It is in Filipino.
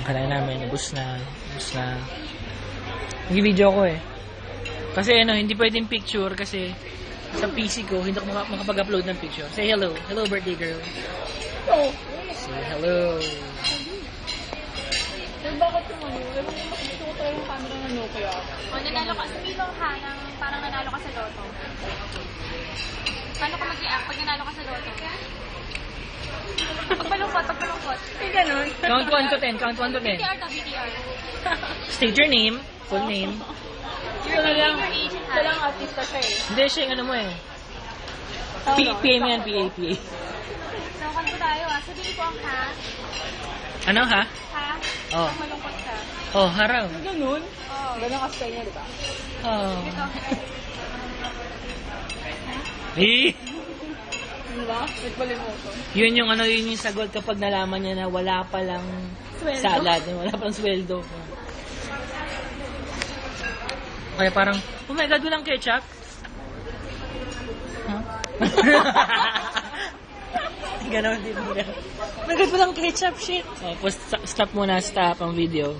Kaya namin, ubus na. Nag-video ko eh. Kasi ano, hindi pwedeng picture kasi sa PC ko, hindi ako makapag-upload ng picture. Say hello. Hello, birthday girl. Oh. Say hello. Bakit yung ano? Gusto ko tayo yung camera na Nokia. Nanalo ka. Sabihin mo ha, parang nanalo ka sa loto. Paano ka mag-i-act pag nanalo ka sa loto? Pagpalungkot. Eh, ganun. Count 1 to 10. Count 1 to 10. BTR to BTR. State your name. Full name. Ito lang. Your age and Ito lang height. artista siya eh. Hindi siya yung ano mo eh. Ano? PA mo yan, PA. So, kanto tayo ah. Sabihin ko ang ha. Ano ha? Ha? Oh. Pag malungkot ka. Oh, haraw. Ganun? Oo. Ganun kasi niya, di ba? Oh. Ito. Eh. Di ba? Nagpalimutan. Yun yung ano, yun yung sagot kapag nalaman niya na wala palang Sweldo. salad, wala palang sweldo. Kaya parang, oh my God, walang ketchup? Huh? Ganon din. Oh my God, walang ketchup, shit. Oh, stop muna, stop ang video.